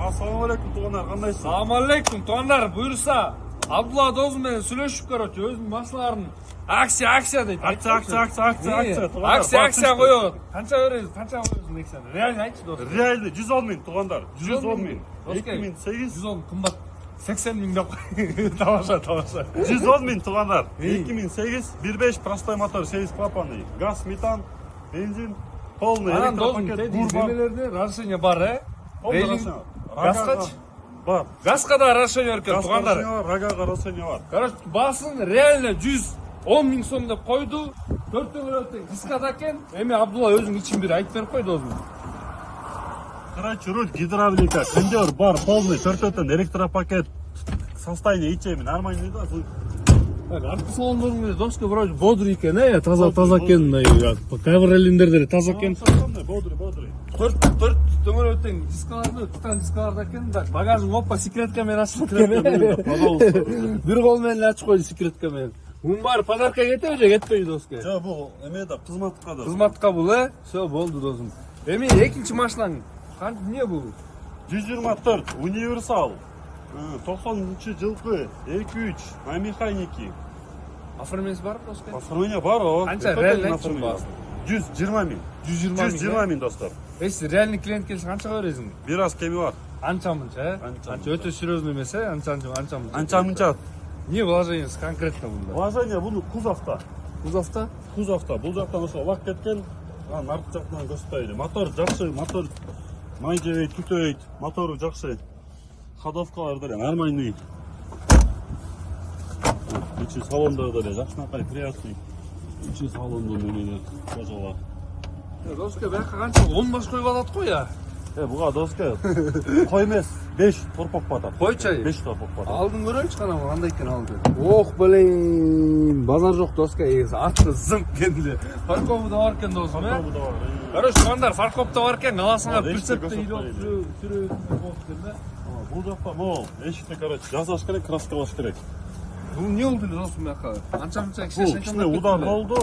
Assalamu alaikum tug'anlar, qandaysizlar? Assalomu alaykum tug'anlar, buyursa Abdulla do'zim bilan сөйлөшүп көрөчү, өзүнүн машиналарын aksiya deyт. Aksiya коёт. Канча бересиз? Канча коесуң десең. Реально айтчы достор. Реально 110 миң тug'андар, 110 миң. 2008 110 кымбат. 80 миң деп тамаша. 110 миң тug'андар. 2008 1.5 простой мотор, 6 клапанный, газ, метан, бензин, полный электропакет, бурбалерде разрешение бар, Газкач? Бар. Газка да разрешение бар экен тug'андар. Рагага разрешение бар. Короче, басын реально 110 миң сом деп койду. 4 өтөң дискада экен. Эми Абдулла өзүң ичин бир айтып берип кой досум. Короче, руль, гидравлика, кондер бар, полный, 4 электропакет, состояние ичеми нормальный да. Артқы салондордун доска вроде бодрый экен, таза экен, кайбир элдерде таза экен. Бодрый. 4 дөңгөлөктөн дискаларды, титан дискаларда экен, багажын опа секретка менен ачып берет. Пожалуйста. Бир кол менен ачып койду секретка менен. Мунун баары подарка кетеби же кетпейби доска? Жок, бул эмеде кызматка да. Кызматка бул, Всё, болду досум. Эми экинчи машинаң эмне бул? 124 универсал. 90-жылкы 2.3 на механике. Оформлениясы бар доска? Оформление бар, о. Канча реальный айтчы баасы? 120 миң. 120 миң достор. Эси реальный клиент келсе канча бересиң? Бир аз кеми бар. Анча-мынча, Анча өтө серьезный эмес, анча-мынча. Анча-мынча. Не вложениесі конкретно бунда? Вложение буну кузовта. Кузовта? Кузовта. Бул жактан ошо лак кеткен. Арт жактан көрсөтпөйдү. Мотор жакшы, мотор май жебейт, түтөйт. Мотору жакшы. Ходовкалар деле нормальный. Ичи салондо деле жакшынакай приятный. Ичи салондо менен кожола. Доска бияка канча 10 баш коюп атат го я. Буга доска кой эмес, 5 торпок батат. Койчу? 5 торпок батат. Алдын көрөйүнчү кана кандай экен алды. Ох, блин, базар жок доска, артты зым келди. Паркову да бар экен досум, Короче, туугандар, парковда бар экен, аласыңар прицепте жүрөт болуп экен да. Бул жакта мол, эшикти короче жазаш керек, краскалаш керек. Бул эмне болду эле досум бияка? Анча-мынча Кичине удар болду.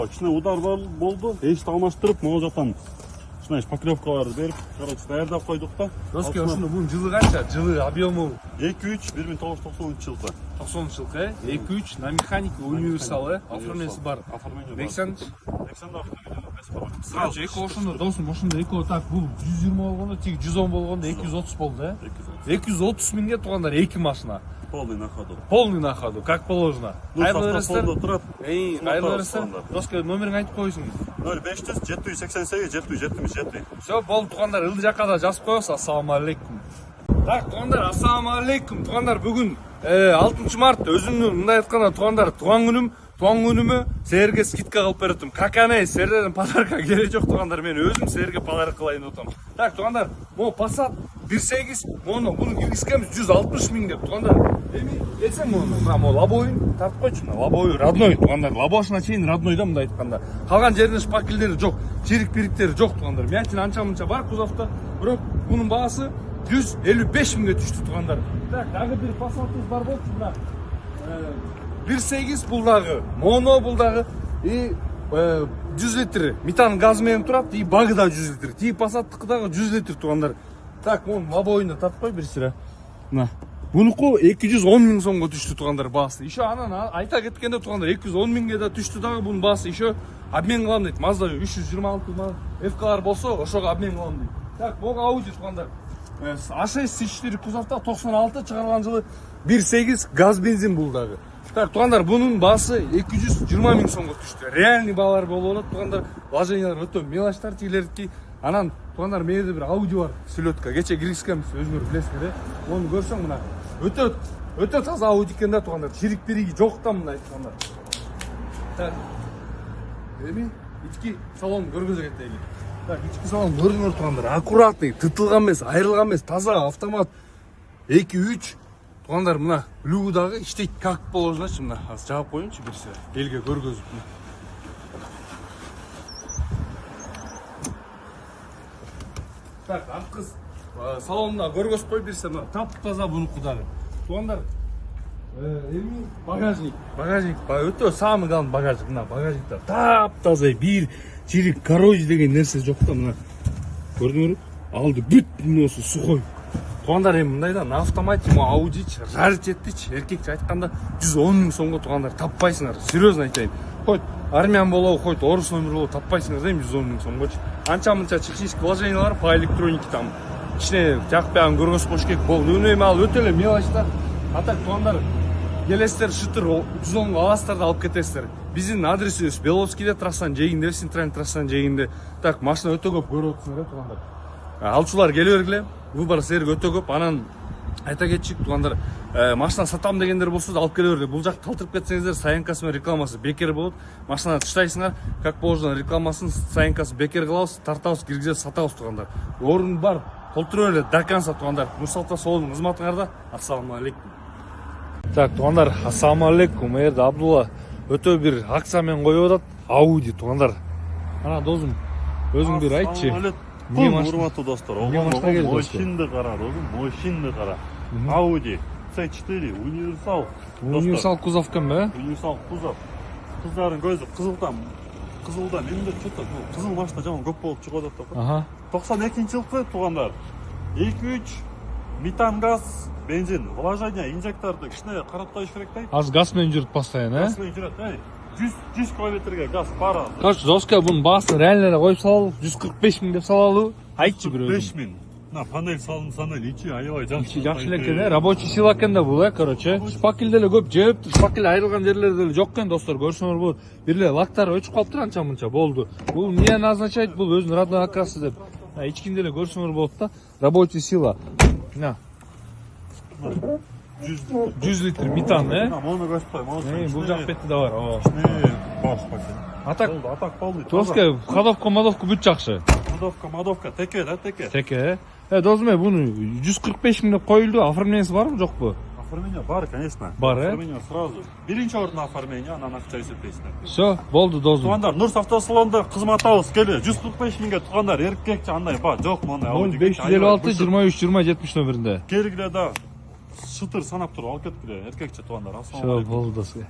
Кичине удар болду. Эшикти алмаштырып, могу жактан кичине шпаклевкаларды берип, короче, даярдап койдук да. Доска ошондо бунун жылы канча? Жылы объему 2.3 1990-жылкы. 90-жылкы, 2.3 на механике универсал, оформлениясы бар. Оформление бар. Лексен? Лексен автомобиль без права. Сразу эки ошондо досум, ошондо эки так бул 120 болгондо, тиги 110 болгондо 230 болду, 230 миңге туугандар эки машина. Полный на ходу. Полный на ходу, как положено. Кайбыл бересиздер? Турат. Кайбыл бересиздер? Доска номерин айтып коесуң. 0500 788 777. Всё, болду туугандар, ылдый жакка да жазып коебуз. Ассаламу алейкум. Так, туугандар, ассаламу алейкум. Туугандар, бүгүн 6 март өзүмдүн мындай айтканда туугандар, туган күнүмө силерге скидка кылып беретим. Каканай, силерден подарка керек жок туугандар, мен өзүм силерге подарок кылайын деп атам. Так, туугандар, могу Passat 1.8, муну киргизгенбиз 160 миң деп туугандар. Эми келсем мына могу лобоюн тартып койчу, мына лобою родной туугандар. Лобошуна чейин родной да мындай айтканда. Калган жеринде шпакелдери жок, чирик-бириктери жок туугандар. Мячын анча-мынча бар кузовто, бирок бунун баасы 155 миңге түштү туугандар. Так, дагы бир Passat'ыбыз бар болчу мына. 1.8 бул дагы, моно бул дагы и 100 литр метан газ менен турат и багы да 100 литр. Ти Passat'тыкы дагы 100 литр туугандар. Так, муну лобоюна тартып кой бир сыра. Мына. Бунуку 210 миң сомго түштү туугандар баасы. Ишо анан айта кеткенде туугандар 210 миңге да түштү дагы бунун баасы. Ишо обмен кылам дейт. Mazda 326 F-калар болсо, ошого обмен кылам дейт. Так, бул Audi туугандар. A6 C4 кузовта 96 чыгарган жылы 1.8 газ бензин бул дагы. Так, туугандар, бунун баасы 220 миң сомго түштү. Реальный баалар болуп атат туугандар. Вложениялар өтө мелочтар тигилердики. Анан туугандар, менде бир Audi бар, селётка. Кече киргизгенбиз, өзүңөр билесиңер, Мону көрсөң мына өтө таза Audi экен да туугандар. Чирик-бириги жок да мындай туугандар. Так. Эми ички салон көргөзө кетели. Так, ички салон көрүңөр туугандар. Аккуратный, тытылган эмес, айрылган эмес, таза автомат. 2.3 туугандар, мына люгу дагы иштейт, как положено. Мына аз жаап коеюнчу бир сыра. Элге көргөзүп. Так, арткыз салонуна көргөзүп кой бир сыра. Тап-таза бунуку дагы. Туугандар, эми багажник өтө самый главный багажник. Мына багажникта тап-таза, бир чирик коррозия деген нерсе жок да. Мына көрдүңөрбү? Алды бүт мынасы сухой. туугандар эми мындай да, на автомате Audi раритеттичи, эркекче айтканда 110 миң сомго туугандар таппайсыңар. Серьезно айтайын. Хоть армян болобу, хоть орус номер болобу таппайсыңар да эми 110 миң сомгочу. Анча-мынча технический положениялар по электронике там ичине жакпаган көргөзүп коюш керек болду. Үнөйүм ал өтө эле мелочь да. Атак туугандар келесиздер шытыр 110 аласыздар да алып кетесиздер. Биздин адресибиз Беловскийде трассанын жээгинде, центральный трассанын жээгинде. Так, машина өтө көп көрүп атсыңар туугандар. Алчулар келе бергиле. Выбор силерге өтө көп. Анан айта кетчик туугандар, машина сатам дегендер болсо да алып келе бергиле. Бул жакты калтырып кетсеңиздер, саянкасы менен рекламасы бекер болот. Машинаны таштайсыңар, как положено рекламасын, саянкасын бекер кылабыз, тартабыз, киргизебиз, сатабыз туугандар. Орун бар. Толтура эле до конца туугандар. Нурсултан Соолдун кызматыңарда. Ассаламу алейкум. Так, туугандар, ассаламу алейкум. Эрде Абдулла өтө бир акция менен коюп атат. Audi туугандар. Ана досум, өзүң бир айтчы. Урматтуу достор, машинды кара досум, машинды кара. Audi C4 универсал. Универсал кузов кембе? Универсал кузов. Кыздардын көзү кызылдан эмне чөтөт? Кызыл машина жаман көп болуп чыгып атат да. Ага. 92-жылкы туугандар. 2-3 метан газ, бензин, вложение, инжекторду кичине карап коюш керек да. Аз газ менен жүрүп постоянно, Газ менен жүрөт, 100 километрге газ пара. Короче, доска бунун баасын реально эле коюп салалы, 145 миң деп салалы. Айтчы бир өзүң. 5 миң. На панель салынса ичи аябай жакшы. Ичи жакшы эле экен, рабочий сила экен да бул, короче. Шпакел деле көп жеп, шпакел айрылган жерлери деле жок экен, достор, көрсөңөр болот. Бир эле лактары өчүп калыптыр анча-мынча болду. Бул эмне назначать, бул өзүнүн родной окрасы деп. Ичкинде эле көрсөңөр болот да. Рабочий сила. На. 100 литр метан, Мону көчпөй, мону. Бул жак бетте да бар. Баш пакет. Атак болду. Доска, ходовка бүт жакшы. Модовка, теке да, теке. Теке. Досум, буну 145 миң деп коюлду. Оформлениеси барбы, жокпу? Оформление бар, конечно. Бар, Оформление сразу. Биринчи ордун оформление, анан акча эсептейсиңер. Всё, болду, досум. Туугандар, Нурс автосалонунда кызматыбыз келе. 145 миңге туугандар, эркекче андай бар, жок мону. 556 23 20 70 номеринде. Келгиле да. Шытыр санап туруп алып кеткиле, эркекче туугандар. Всё, болду, досум.